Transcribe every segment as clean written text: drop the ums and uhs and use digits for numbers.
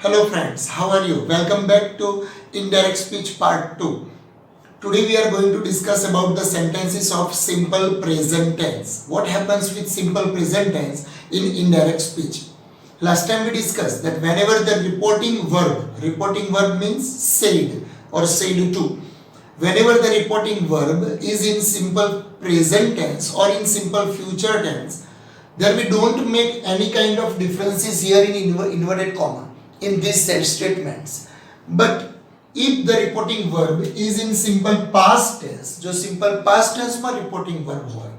Hello friends, how are you? Welcome back to Indirect Speech Part 2. Today we are going to discuss about the sentences of simple present tense. What happens with simple present tense in indirect speech? Last time we discussed that whenever the reporting verb means said or said to. Whenever the reporting verb is in simple present tense or in simple future tense, then we don't make any kind of differences here in inverted comma in these set statements. But if the reporting verb is in simple past tense, जो simple past tense में reporting verb होय,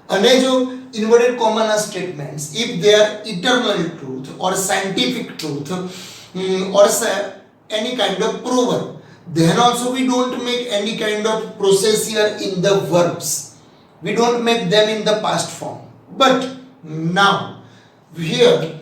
અને જો inverted comma ના statements, if they are eternal truth or scientific truth or any kind of proven, then also we don't make any kind of process here in the verbs. We don't make them in the past form. But now here,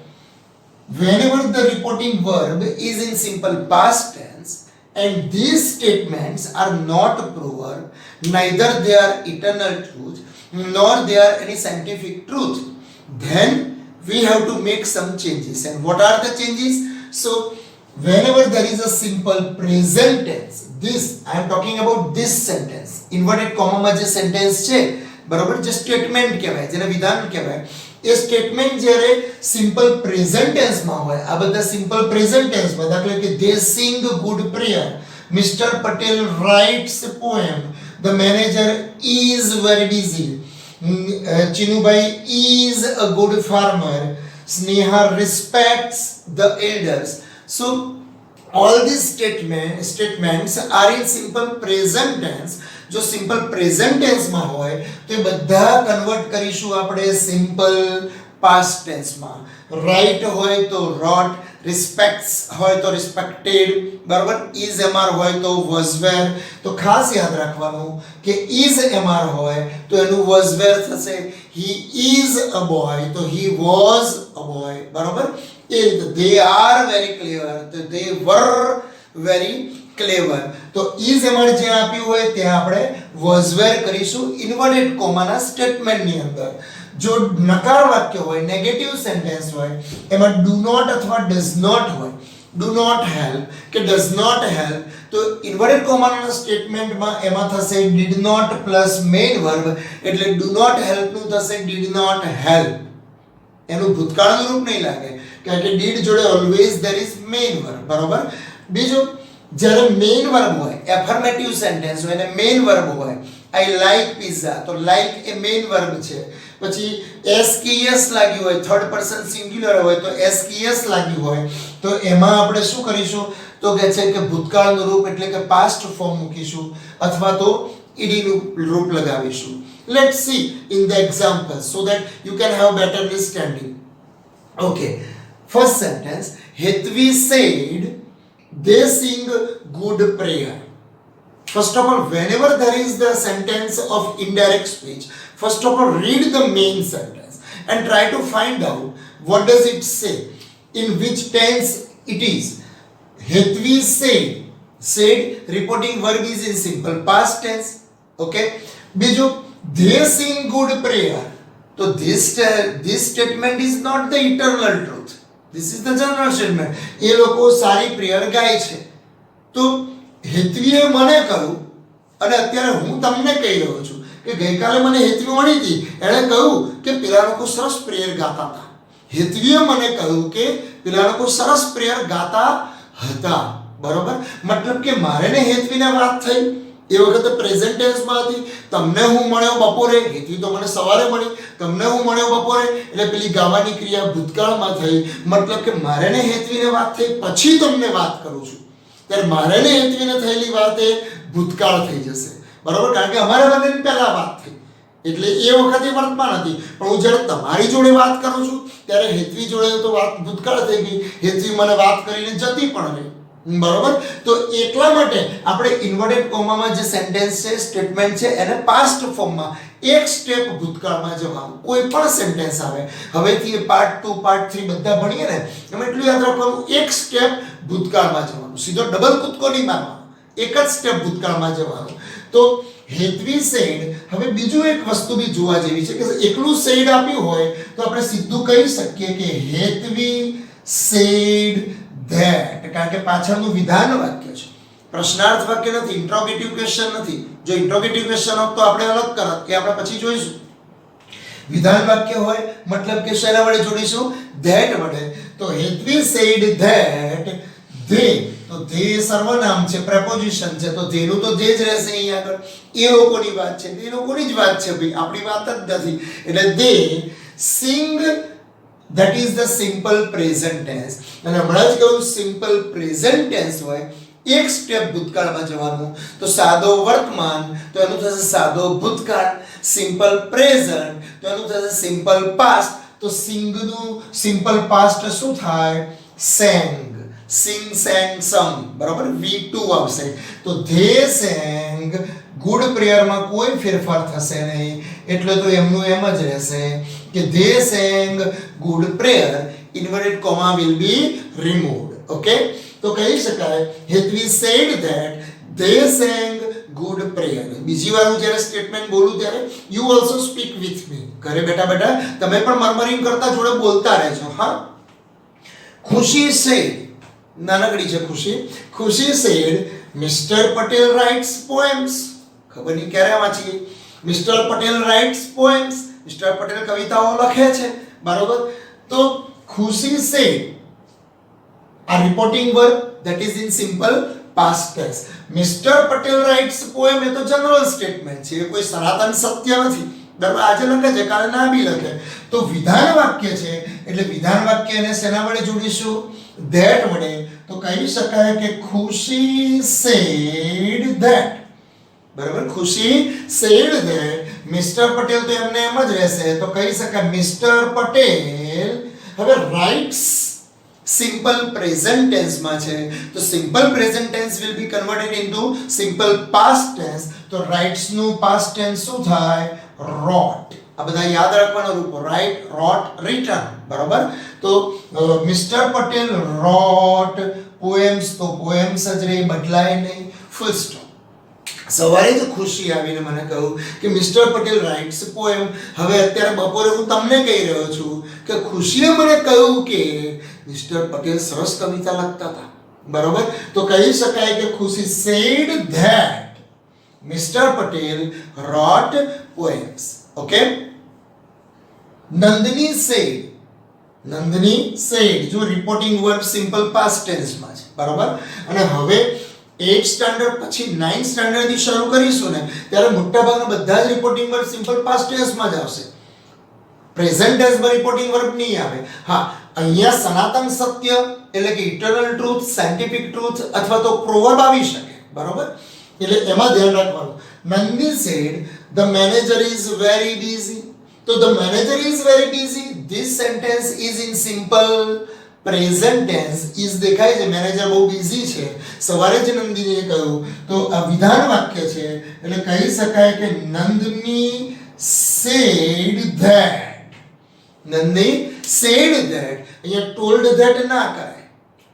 whenever the reporting verb is in simple past tense and these statements are not proven, neither they are eternal truth nor they are any scientific truth, then we have to make some changes. And what are the changes? So whenever there is a simple present tense, this I am talking about this sentence, inverted comma માં જે sentence છે બરાબર, જે statement કહેવાય, જેને વિધાન કહેવાય, એ statement જ્યારે સિમ્પલ પ્રેઝન્ટ ટેન્સ માં હોય, આ બધા સિમ્પલ પ્રેઝન્ટ ટેન્સ માં, દાખલા કે they sing a good prayer, Mr. Patel writes a poem, the manager is very busy, Chinubai is a good farmer, Sneha respects the elders. So all these statements are in simple present tense. जो simple present tense में होय तो ये બધા convert કરીશું આપણે simple past tense માં. Right હોય તો રોટ, રિસ્પેક્ટ્સ હોય તો રિસ્પેક્ટેડ, બરાબર. ઇઝ એમઆર હોય તો વોઝ વેર. તો ખાસ યાદ રાખવાનું કે ઇઝ એમઆર હોય તો એનું વોઝ વેર થશે. હી ઇઝ અ બોય તો હી વોઝ અ બોય, બરાબર. they are very clever તો they were very clever. તો is એમાં જે આપ્યું હોય ત્યાં આપણે was were કરીશું ઇન્વર્ટેડ કોમાના સ્ટેટમેન્ટની અંદર. જો નકાર વાક્ય હોય, નેગેટિવ સેન્ટેન્સ હોય, એમાં do not અથવા does not હોય, do not help કે does not help, તો ઇન્વર્ટેડ કોમાના સ્ટેટમેન્ટમાં એમાં થશે did not plus main verb, એટલે do not help નું થશે did not help. એનું ભૂતકાળનું રૂપ નહીં લાગે કારણ કે did જોડે always there is main verb, બરાબર. બીજું જ્યારે મેઇન વર્બ હોય, એફર્મેટિવ સેન્ટેન્સ હોય અને મેઇન વર્બ હોય, આઈ લાઈક પિઝા તો લાઈક એ મેઇન વર્બ છે. પછી એસ કે એસ લાગ્યું હોય, થર્ડ પર્સન સિંગ્યુલર હોય તો એસ કે એસ લાગ્યું હોય તો એમાં આપણે શું કરીશું તો કહે છે કે ભૂતકાળનું રૂપ એટલે કે પાસ્ટ ફોર્મ મૂકીશું અથવા તો ઈડીનું રૂપ લગાવીશું. Let's see in the example so that you can have better understanding. Okay, first sentence, Hetvi said they sing good prayer. First of all, whenever there is the sentence of indirect speech, first of all read the main sentence and try to find out what does it say, in which tense it is. Hetvi said reporting verb is in simple past tense. Okay, biju they sing good prayer, so this statement is not the eternal truth. This is the general statement. એ લોકો સારી prayer ગાય છે. તો હેતવીએ મને કહ્યું અને અત્યારે હું તમને કહી રહ્યો છું કે ગઈકાલે મને હેતવી મળી હતી, એણે કહ્યું કે પેલા લોકો સરસ પ્રેયર ગાતા હતા. હેતવીએ મને કહ્યું કે પેલા લોકો સરસ પ્રેયર ગાતા હતા, બરોબર. મતલબ કે મારે ને હેતવીને વાત થઈ, એ વખતે પ્રેઝન્ટ ટેન્સમાં હતી. તમને હું મળ્યો બપોરે, હેતવી તો મને સવારે મળી, તમને હું મળ્યો બપોરે એટલે પેલી ગાવાની ક્રિયા ભૂતકાળમાં થઈ. મતલબ કે મારે ને હેતવીને વાત થઈ પછી તમને વાત કરું છું ત્યારે મારે ને હેતવીને થયેલી વાત એ ભૂતકાળ થઈ જશે, બરાબર. કારણ કે અમારે બંનેની પહેલા વાત થઈ એટલે એ વખતે વર્તમાન હતી. પણ હું જ્યારે તમારી જોડે વાત કરું છું ત્યારે હેતવી જોડે તો વાત ભૂતકાળ થઈ ગઈ. હેતવી મને વાત કરીને જતી પણ રહી, બરોબર. તો એટલા માટે આપણે ઇન્વર્ટેડ કોમામાં જે સેન્ટેન્સ છે, સ્ટેટમેન્ટ છે, એને પાસ્ટ ફોર્મમાં એક સ્ટેપ ભૂતકાળમાં જવાનું. કોઈ પણ સેન્ટેન્સ આવે હવેથી પાર્ટ 2 પાર્ટ 3 બધા ભણીએ ને એમાં એટલું યાદ રાખવાનું, એક સ્ટેપ ભૂતકાળમાં જવાનું, સીધો ડબલ કૂદકો નહીં મારવાનો, એક જ સ્ટેપ ભૂતકાળમાં જવાનું. તો હેતવી સેડ, હવે બીજું એક વસ્તુ બી જોવા જેવી છે કે એકલું સેડ આપ્યું હોય તો આપણે સીધું કહી શકીએ કે હેતવી સેડ that, કારણ કે પાછળનું વિધાન વાક્ય છે, પ્રશ્નાર્થ વાક્ય નથી, ઇન્ટ્રોગેટિવ ક્વેશ્ચન નથી. જો ઇન્ટ્રોગેટિવ ક્વેશ્ચન હોત તો આપણે અલગ કરત, કે આપણે પછી જોઈશું. વિધાન વાક્ય હોય મતલબ કે શેના વડે જોડીશું? that વડે. તો હેતવી said that they, તો they સર્વનામ છે, પ્રેપોઝિશન છે, તો they નું તો they જ રહેશે અહીં આગળ. એ લોકોની વાત છે, એ લોકોની જ વાત છે ભાઈ, આપણી વાત જ નથી. એટલે they sing, that is the simple present tense. અને હમણાં જ કહ્યું સિમ્પલ પ્રેઝન્ટ ટેન્સ હોય, એક સ્ટેપ ભૂતકાળમાં જવાનું, તો સાદો વર્તમાન તો એનું થશે સાદો ભૂતકાળ, સિમ્પલ પ્રેઝન્ટ તો એનું થશે સિમ્પલ પાસ્ટ. તો સિંગ નું સિમ્પલ પાસ્ટ શું થાય? sang, sing sang sung, બરાબર, V2 આવશે. તો they sang, ગુડ પ્રેયરમાં કોઈ ફેરફાર થશે નહીં, એટલે તો એમનું એમ જ રહેશે કે they sang good prayer, inverted comma will be removed. Okay, તો કહી શકાય Hetvi said that they sang good prayer. બીજી વાર હું જ્યારે સ્ટેટમેન્ટ બોલું ત્યારે you also speak with me. ઘરે બેઠા બેઠા તમે પણ મર્મરિંગ કરતા જોડે બોલતા રહેજો. હા, ખુશી said, નાનકડી છે ખુશી. ખુશી said Mr. Patel writes poems. ખબર નહીં ક્યારે વાંચી. Mister Patel writes poems, mister Patel કવિતાઓ લખે છે, બરોબર. તો ખુશી said, આ reporting verb, that is in simple past tense. Mister Patel writes poem એ તો જનરલ સ્ટેટમેન્ટ છે, એ કોઈ સનાતન સત્ય નથી, બરાબર. આજે લખે છે, કાલે ના બી લખે. તો વિધાન વાક્ય છે, એટલે વિધાન વાક્યને શેના વડે જોડીશું? that વડે. તો કહી શકાય કે ખુશી said that, બરાબર. ખુશી said that, મિસ્ટર પટેલ તો એમને એમ જ રહેશે, તો કહી શકાય મિસ્ટર પટેલ હવે રાઇટ્સ સિમ્પલ પ્રેઝન્ટ ટેન્સ માં છે, તો simple present tense will be converted into simple past tense. તો રાઇટ્સ નું પાસ્ટ ટેન્સ શું થાય? wrote. આ બધા યાદ રાખવાના રૂપો, રાઇટ, રોટ, રિટન, બરાબર. તો મિસ્ટર પટેલ wrote poems, તો poems જ રહી, બદલાય નહીં, ફૂલ સ્ટોપ. સવારે જ ખુશી આવીને મને કહ્યું કે મિસ્ટર પટેલ રાઇટ્સ પોએમ. હવે અત્યારે બપોરે હું તમને કહી રહ્યો છું કે ખુશીએ મને કહ્યું કે મિસ્ટર પટેલ સરસ કવિતા લખતા હતા, બરોબર. તો કહી શકાય કે ખુશી said that mister Patel wrote poems. Okay. Nandini said, Nandini said જો reporting verb simple past tense માં છે, બરોબર. અને હવે 8th સ્ટાન્ડર્ડ પછી 9th સ્ટાન્ડર્ડ થી શરૂ કરીશું ને, ત્યારે મોટાભાગના બધા જ reporting verb simple past tense માં જ આવશે, પ્રેઝન્ટ ટેન્સ માં રિપોર્ટિંગ વર્બ નહીં આવે. હા, અહીંયા સનાતન સત્ય એટલે કે ઇટર્નલ ટ્રુથ, સાયન્ટિફિક ટ્રુથ અથવા તો પ્રોવર્બ આવી શકે, બરોબર. એટલે એમાં ધ્યાન રાખવાનું. નંદની said the manager is very busy. તો the manager is very busy, this sentence is in simple present tense. Is દેખાય છે, મેનેજર બહુ બિઝી છે, સવારે જ નંદિનીએ કહ્યું. તો આ વિધાન વાક્ય છે, એટલે કહી શકાય કે નંદની said that, Nandini said that. અહીંયા told that ના કરાય.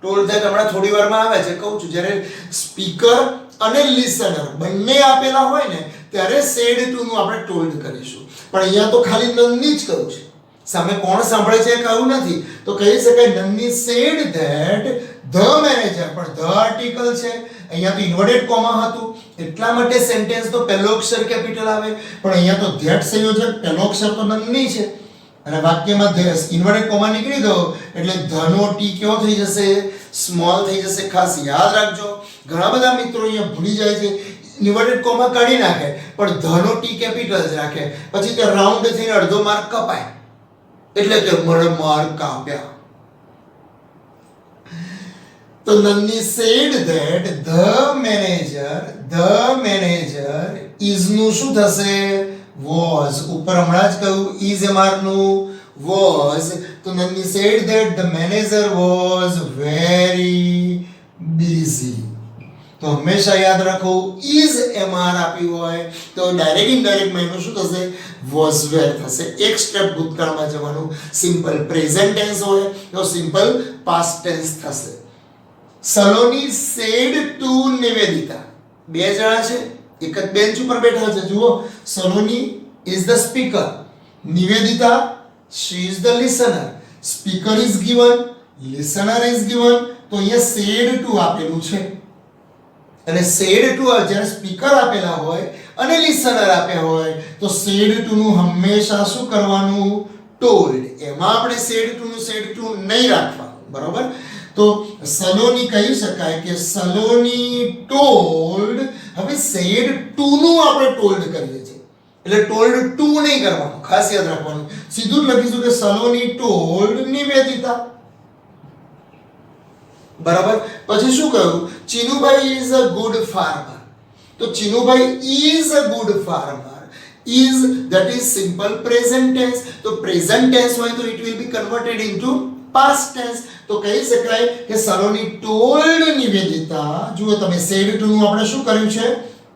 told that હમણાં થોડી વારમાં આવે છે, કહું છું, જ્યારે સ્પીકર અને લિસનર બંને આપેલા હોય ને ત્યારે said to નું આપણે told કરીશું, પણ અહીંયા તો ખાલી નંદની જ કહ્યું છે, સામે કોણ સાંભળે છે કહ્યું નથી. તો કહી શકાય નંદની said that the manager, પણ the આર્ટિકલ છે, અહીંયા તો ઇન્વર્ટેડ કોમા હતું, એટલા માટે સેન્ટેન્સ તો પહેલો અક્ષર કેપિટલ આવે, પણ અહીંયા તો that સંયોજક પહેલો અક્ષર તો નંદની છે, અને વાક્યમાં ઇન્વર્ટેડ કોમા નીકળી ગયો એટલે the નો ટી કેવો થઈ જશે? સ્મોલ થઈ જશે. ખાસ યાદ રાખજો, ઘણા બધા મિત્રો અહીંયા ભૂલી જાય છે, ઇન્વર્ટેડ કોમા કાઢી નાખે પણ the નો ટી કેપિટલ જ રાખે, પછી તે રાઉન્ડ થઈને અડધો માર્ક કપાય, એટલે કે મને માર્ક કાપ્યા. તો નંદની said that the manager is નું શું થશે? was. ઉપર હમણાં જ કહ્યું is એમઆર નું was. તો નંદની said that the manager was very busy. તો હંમેશા યાદ રાખો, is એમઆર આપ્યું હોય તો ડાયરેક્ટ ઇનડાયરેક્ટ માં એનું શું થશે? was were થશે. એક સ્ટેપ ભૂતકાળમાં જવાનું. સિમ્પલ પ્રેઝન્ટ ટેન્સ હોય તો સિમ્પલ પાસ્ટ ટેન્સ થશે. Saloni said to Nivedita. બે જણા છે, એક જ બેન્ચ ઉપર બેઠા છે. જુઓ, Saloni is the speaker, Nivedita she is the listener. Speaker is given, listener is given, તો અહીંયા said to આપેલું છે અને said to જ્યારે સ્પીકર આપેલા હોય અને લિસનર આપ્યા હોય તો said to નું હંમેશા શું કરવાનું told એમાં આપણે said to નું said to નહીં રાખવાનું બરોબર તો સલોની કહી શકાય કે સલોની told હવે said to નું આપણે told કરીએ છીએ એટલે told to નહીં કરવાનું ખાસ યાદ રાખવાનું સીધું જ લખીશું કે સલોની told નિવેદિતા બરાબર પછી શું કહ્યું Chinubhai is a good farmer તો Chinubhai is a good farmer is that is simple present tense તો present tense હોય તો it will be converted into past tense તો કહી શકાય કે સલોની told નિવેદિતા જુઓ તમે said to નું આપણે શું કર્યું છે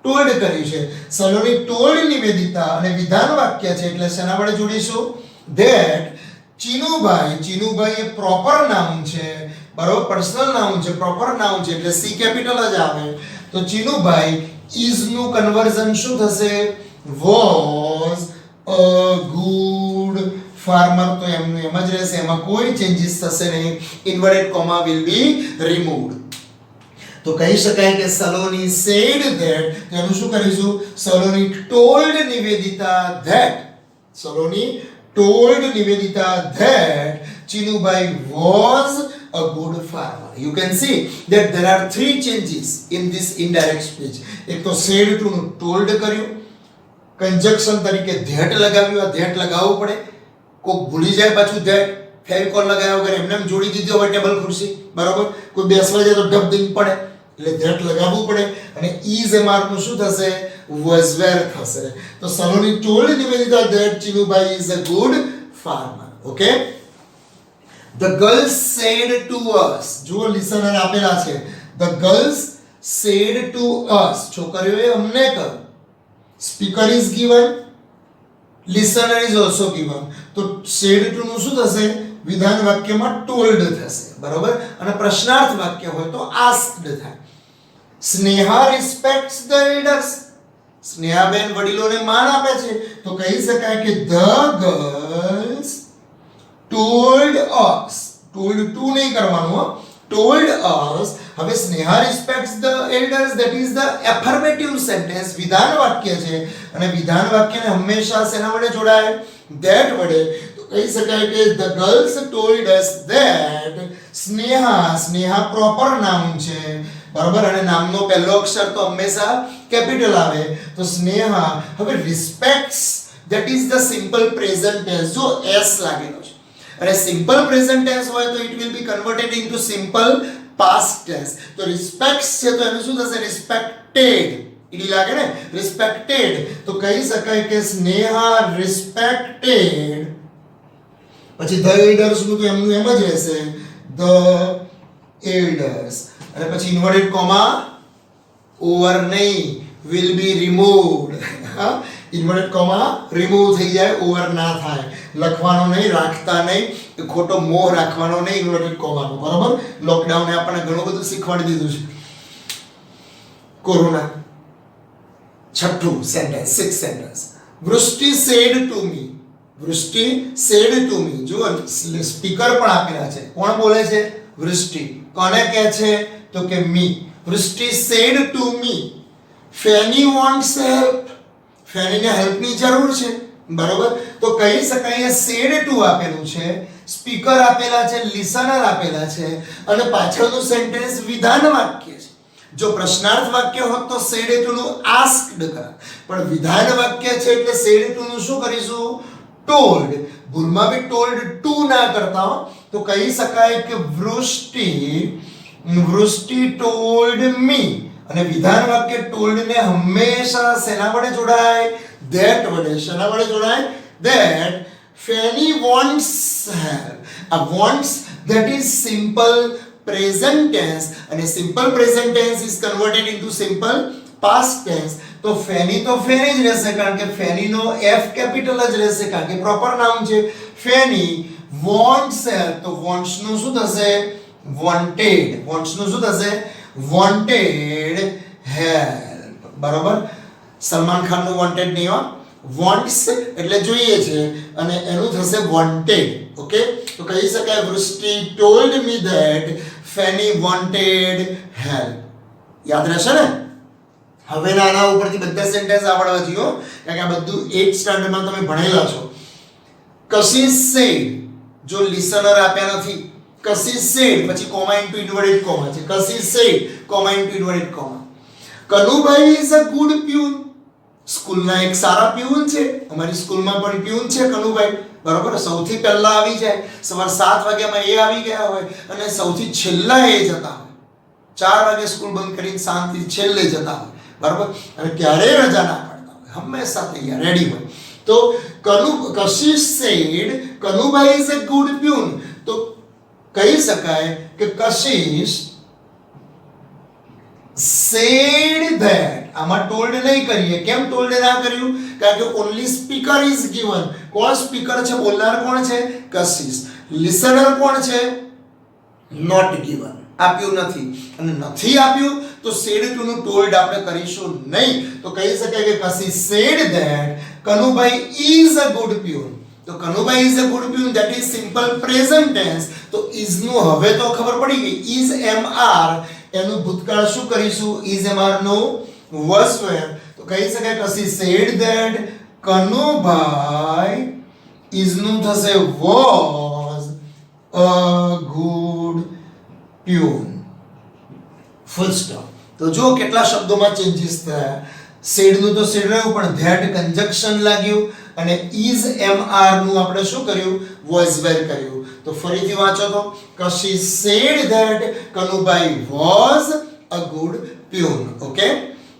told કર્યું છે સલોની told નિવેદિતા અને વિધાન વાક્ય છે એટલે શેના વડે જોડીશું that ચીનુભાઈ એ પ્રોપર નાઉન છે બરોબર પર્સનલ નાઉન છે પ્રોપર નાઉન છે એટલે સી કેપિટલ જ આવે તો ચીનુભાઈ is નું કન્વર્ઝન શું થશે was a good farmer તો એમનું એમ જ રહેશે એમાં કોઈ ચેન્જીસ થશે નહીં inverted comma will be removed તો કહી શકાય કે સલોની said that તો એનું શું કરીશું Saloni told Nivedita that Saloni told Nivedita that Chinubai was a good farmer. You can see that there are three changes in this indirect speech. એક તો said to નું told કર્યું કંજક્શન તરીકે that લગાવ્યું આ that લગાવવું પડે કોક ભૂલી જાય પાછું that ફેવિકોલ લગાવ્યા વગર એમને એમ જોડી દીધો હોય ટેબલ ખુરશી બરાબર કોઈ બેસવા જાય તો ડબ દઈને પડે એટલે that લગાવવું પડે અને is એ માર્કનું શું થશે was were થશે તો Saloni told Nivedita that Chinubai is a good farmer. Okay, the girls said to us જુઓ listener આપેલા છે the girls said to us છોકરીઓએ અમને કહ્યું speaker is given listener is also given તો said to નું શું થશે વિધાન વાક્યમાં told થશે બરોબર અને પ્રશ્નાર્થ વાક્ય હોય તો asked થાય સ્નેહા respects the elders સ્નેહાબેન વડીલોને માન આપે છે તો કહી શકાય કે the girls told us told to નહીં કરવાનું told us હવે Sneha respects the elders that is the affirmative sentence વિધાન વાક્ય છે અને વિધાન વાક્યને હંમેશા શેના વડે જોડાય that વડે તો કહી શકાય કે the girls told us that Sneha proper નામ છે બરાબર અને નામનો પહેલો અક્ષર તો હંમેશા કેપિટલ આવે તો સ્નેહા હવે respects that is the simple present tense જો s લાગેલો છે અને સિમ્પલ પ્રેઝન્ટ ટેન્સ હોય તો it will be converted into simple past tense તો રિસ્પેક્ટ્સ છે તો એનું શું થશે રિસ્પેક્ટેડ ઈડી લાગે ને રિસ્પેક્ટેડ તો કહી શકાય કે સ્નેહા રિસ્પેક્ટેડ પછી ધ એલ્ડર્સ નું તો એમનું એમ જ રહેશે ધ એલ્ડર્સ અને પછી ઇન્વર્ટેડ કોમા ઓવર નહીં will be removed inverted comma remove થઈ જાય ઓવર ના થાય લખવાનો નહીં રાખતા નહીં ખોટો મોહ રાખવાનો નહીં ઇન્વર્ટેડ કોમાનો બરાબર લોકડાઉને આપણને ઘણું બધું શીખવાડી દીધું છે કોરોના છઠ્ઠું sentence six sentence Vrushti said to me Vrushti said to me જુઓ સ્પીકર પણ આપેલા છે કોણ બોલે છે વૃષ્ટિ કોને કહે છે તો કે મી Vrushti said to me Fanny wants help ફેનીને હેલ્પની જરૂર છે બરોબર તો કહી શકાય સેડ ટુ આપેલું છે સ્પીકર આપેલા છે લિસનર આપેલા છે અને પાછળનું સેન્ટેન્સ વિધાન વાક્ય છે જો પ્રશ્નાર્થ વાક્ય હોત તો સેડ ટુ નું આસ્ક્ડ કરા પણ વિધાન વાક્ય છે એટલે સેડ ટુ નું શું કરીશું ટોલ્ડ ભૂલમાં બી ટોલ્ડ ટુ ના કરતા હો તો કહી શકાય કે વૃષ્ટિ ટોલ્ડ મી અને વિધાન વાક્ય ટોલ્ડ ને હંમેશા શેના વડે જોડાય that વડે શેના વડે જોડાય that Fanny wants help a wants that is simple present tense and a simple present tense is converted into simple past tense તો Fanny જ રહેશે કારણ કે Fanny નો F કેપિટલ જ રહેશે કારણ કે પ્રોપર નામ છે Fanny wants help તો wants નું શું થશે wanted wants નું શું થશે wanted help બરાબર સલમાન ખાન નું wanted નહીં હો wants એટલે જોઈએ છે અને એનું થશે wanted ઓકે તો કહી શકાય વૃષ્ટિ told me that Feni wanted help. યાદ રહેશે ને? હવે આના ઉપરથી બધા સેન્ટેન્સ આવડવા જોઈએ કારણ કે આ બધું 8th સ્ટાન્ડર્ડમાં તમે ભણેલા છો. કશિશ સેડ, જો લિસનર આપ્યા નથી, કશિશ સેડ પછી કોમા ઇન્ટુ ઇન્વર્ટેડ કોમા છે, Kashish said comma into inverted comma. Kanubhai is a good peon, સ્કૂલના એક સારા પ્યુન છે. અમારી સ્કૂલમાં પણ પ્યુન છે કનુભાઈ, બરોબર. સૌથી પહેલા આવી જાય, સવાર 7 વાગ્યામાં એ આવી ગયા હોય અને સૌથી છેલ્લા એ જતા હોય. 4 વાગે સ્કૂલ બંધ કરીને શાંતિ છેલ્લે જતા હોય, બરોબર. અને ક્યારેય રજા ના પાડતા હોય, હંમેશા તૈયાર રેડી હોય. તો Kashish said Kanubhai is a good peon, તો કહી શકાય કે કશિશ said that. આમાં ટોલ્ડ નહીં કરીએ. કેમ ટોલ્ડ ના કર્યું? કારણ કે ઓન્લી સ્પીકર ઇઝ ગિવન. કોણ સ્પીકર છે? બોલનાર કોણ છે? કશિશ. લિસનર કોણ છે? નોટ ગિવન, આપ્યું નથી. અને નથી આપ્યું તો said to નું ટોલ્ડ આપણે કરીશું નહીં. તો કહી શકાય કે Kashish said that Kanubhai is a good pupil. તો Kanubhai is a good pupil, that is simple present tense. તો is નું હવે તો ખબર પડી ગઈ. is mr એનું ભૂતકાળ શું કરીશું? is mr નું was were. તો કહી શકાય Kashish said that Kanubhai is નું થશે was a good pupil. Full stop. તો જો કેટલા શબ્દોમાં ચેન્જીસ થયા. said નું તો said રહ્યું પણ that કન્જક્શન લાગ્યું અને is mr નું આપણે શું કર્યું? was were કર્યું. તો ફરીથી વાંચો તો Kashish said that Kanubhai was a good pupil. Okay,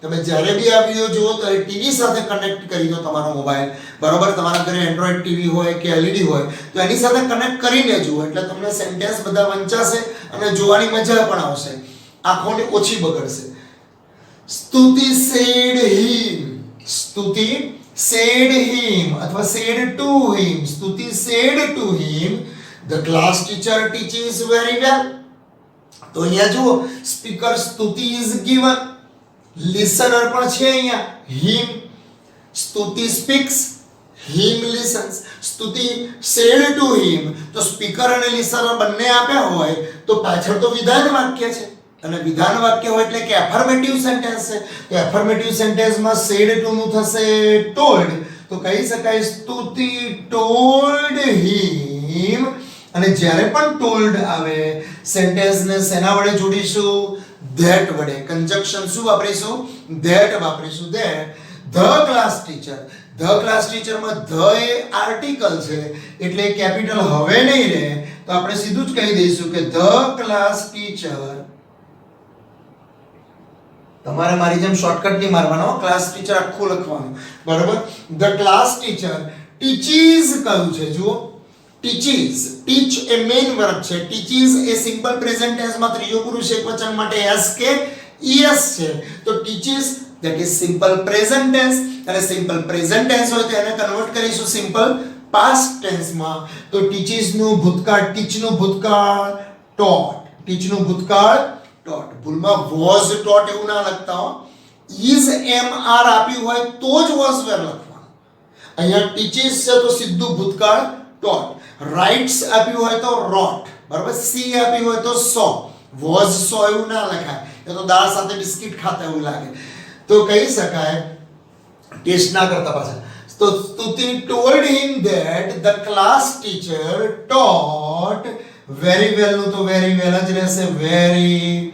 તમે જ્યારે બી આ વિડિયો જુઓ તો ટીવી સાથે કનેક્ટ કરી દો તમારો મોબાઈલ, બરોબર. તમારા ઘરે એન્ડ્રોઈડ ટીવી હોય કે એલઈડી હોય તો એની સાથે કનેક્ટ કરીને જુઓ એટલે તમને સેન્ટેન્સ બધા વંચાશે અને જોવાની મજા પણ આવશે, આંખોને ઓછી બગડશે. સ્તુતિ said him, સ્તુતિ said him અથવા said to him. સ્તુતિ said to him the class teacher teaches very well. તો અહીંયા જુઓ સ્પીકર સ્તુતિ is given, listener પણ છે અહીંયા him. સ્તુતિ speaks, him listens. સ્તુતિ said to him, તો સ્પીકર અને listener બંને આપ્યા હોય તો પાછળ તો વિધાન વાક્ય છે અને વિધાન વાક્ય હોય એટલે કે એફર્મેટિવ સેન્ટેન્સ છે. તો એફર્મેટિવ સેન્ટેન્સમાં said to નું થશે told. તો કહી શકાય સ્તુતિ told him. અને જ્યારે પણ told આવે સેન્ટેન્સને શેના વડે જોડીશું? that વડે. કન્જક્શન શું વાપરીશું? that વાપરીશું. that the class teacher, the class teacher માં the એ આર્ટિકલ છે એટલે કેપિટલ હવે નહીં રહે તો આપણે સીધું જ કહી દઈશું કે the class teacher. તમારે મારી જેમ શોર્ટકટ નહીં મારવાનો, ક્લાસ ટીચર આખું લખવાનું, બરાબર. the class teacher teaches કયું છે? જુઓ teaches, teach એ મેઇન વર્બ છે. teaches એ સિમ્પલ પ્રેઝન્ટ ટેન્સ માં ત્રીજો પુરુષ એકવચન માટે s કે es છે. તો teaches that is simple present tense અને સિમ્પલ પ્રેઝન્ટ ટેન્સ હોય તો એને કન્વર્ટ કરીશું સિમ્પલ પાસ્ટ ટેન્સ માં. તો teaches નું ભૂતકાળ, teach નું ભૂતકાળ taught, teach નું ભૂતકાળ taught. ભૂલમાં was taught એવું ના લખતા હો. is mr આપ્યું હોય તો જ was were લખવાનું. અહીંયા teaches છે તો સીધું ભૂતકાળ taught. writes આપ્યું હોય તો wrote, બરાબર. see આપ્યું હોય તો saw. was saw એવું ના લખાય, એ તો દાળ સાથે બિસ્કિટ ખાતા એવું લાગે. તો કહી શકાય ટેસ્ટ ના કરતા પાછા. તો સ્તુતિ told him that the class teacher taught very well નું તો very well જ રહેશે, very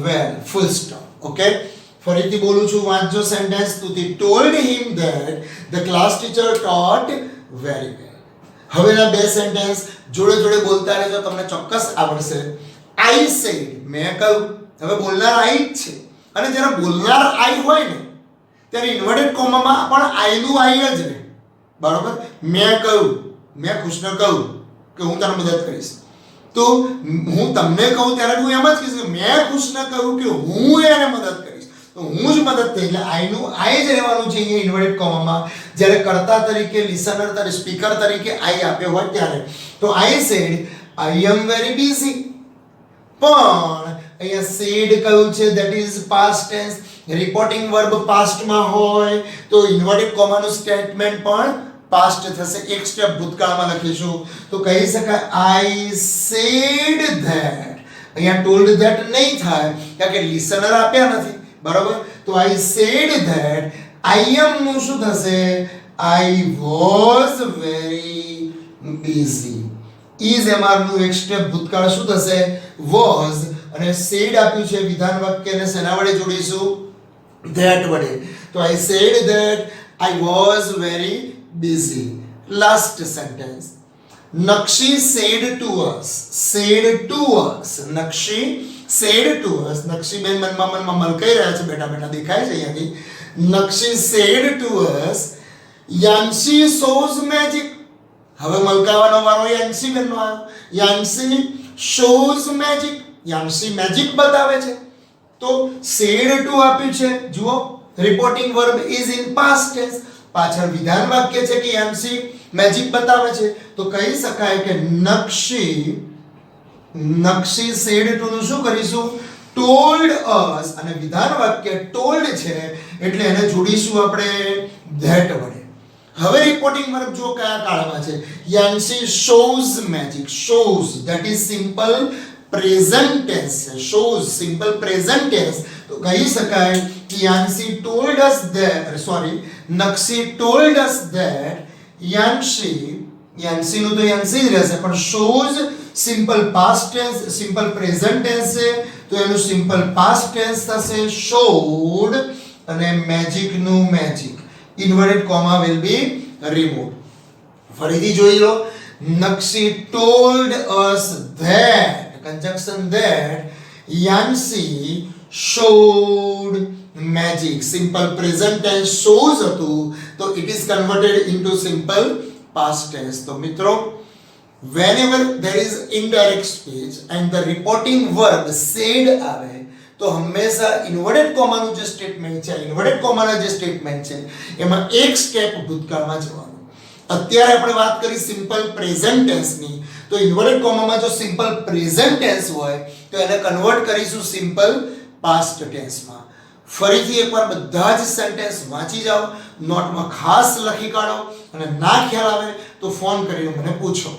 well, full stop. Okay, ફરીથી બોલું છું, વાંચજો સેન્ટેન્સ. સ્તુતિ told him that the class teacher taught very well. હવેના બે સેન્ટેન્સ જોડે જોડે બોલતા રહેજો, તમને ચોક્કસ આવડશે. I said, મેં કહ્યું. હવે બોલનાર I જ છે અને જ્યારે બોલનાર I હોય ને ત્યારે ઇન્વર્ટેડ કોમામાં પણ I નું I જ રહે, બરાબર. મેં કહ્યું, મેં ખુશને કહ્યું કે હું તને મદદ કરીશ. તો હું તમને કહું ત્યારે હું એમ જ કહીશ કે મેં ખુશને કહ્યું કે હું એને મદદ કરીશ. તો હું જ મદદ થઈ એટલે I નું I જ રહેવાનું છે અહીંયા ઇન્વર્ટેડ કોમામાં. જ્યારે કર્તા તરીકે, લિસનર તરીકે, સ્પીકર તરીકે I આપ્યો હોય ત્યારે. તો I said I am very busy. પણ અહીંયા said કયું છે? that is past tense. Reporting verb પાસ્ટમાં હોય તો ઇન્વર્ટેડ કોમાનું સ્ટેટમેન્ટ પણ પાસ્ટ થશે. એક સ્ટેપ ભૂતકાળમાં લખીશું તો કહી શકાય I said that અહીંયા ટોલ્ડ ધેટ નહીં થાય કારણ કે લિસનર આપ્યા નથી બરાબર તો આઈ સેડ ધેટ આઈ એમ નું શું થશે I was very busy is am are નું એક સ્ટેપ ભૂતકાળ શું થશે વોઝ અને સેડ આપ્યું છે વિધાન વાક્યને શેના વડે જોડીશું ધેટ વડે તો I said that I was very busy last sentence Nakshi said to us Nakshi said to us Nakshi બેન મનમાં મલકાઈ રહ્યા છે બેટા બેટા દેખાય છે અહીંયાથી Nakshi said to us Yanshi shows magic હવે મલકાવાનો વારો યાંશી બેનનો આવ્યો Yanshi shows magic Yanshi magic બતાવે છે તો said to આપ્યું છે જુઓ reporting verb is in past tense પાછળ વિધાન વાક્ય છે કે યાંશી મેજિક બતાવે છે તો કહી શકાય કે નક્ષી સેડ ટુ નું શું કરીશું ટોલ્ડ અસ અને વિધાન વાક્ય ટોલ્ડ છે એટલે એને જોડીશું આપણે ધેટ વડે હવે રિપોર્ટિંગ વર્બ જો કયા કાળમાં છે Yanshi shows magic shows that is simple present tense છે શોઝ સિમ્પલ પ્રેઝન્ટ ટેન્સ તો કહી શકાય કે Yanshi told us that sorry Nakshi told us that Yanshi નું તો યાંશી જ રહેશે પણ shows simple past tense simple present tense છે તો એનું સિમ્પલ પાસ્ટ ટેન્સ થશે શોડ અને મેજિક નું magic inverted comma will be removed ફરીથી જોઈ લો Nakshi told us that conjunction that Yancy showed magic simple present tense shows હતું તો it is converted into simple past tense તો મિત્રો whenever there is indirect speech and the reporting verb said આવે તો હંમેશા ઇન્વર્ટેડ કોમાનું જે સ્ટેટમેન્ટ છે inverted કોમાના જે સ્ટેટમેન્ટ છે એમાં એક સ્ટેપ ભૂતકાળમાં જવાનું અત્યારે આપણે વાત કરી સિમ્પલ પ્રેઝન્ટ ટેન્સની તો ઇન્વર્ટેડ કોમામાં જો સિમ્પલ પ્રેઝન્ટ ટેન્સ હોય તો એને કન્વર્ટ કરીશું સિમ્પલ પાસ્ટ ટેન્સમાં ફરીથી એકવાર બધા જ સેન્ટેન્સ વાંચી જાઓ નોટમાં ખાસ લખી કાઢો અને ના ખ્યાલ આવે તો ફોન કરીને મને પૂછો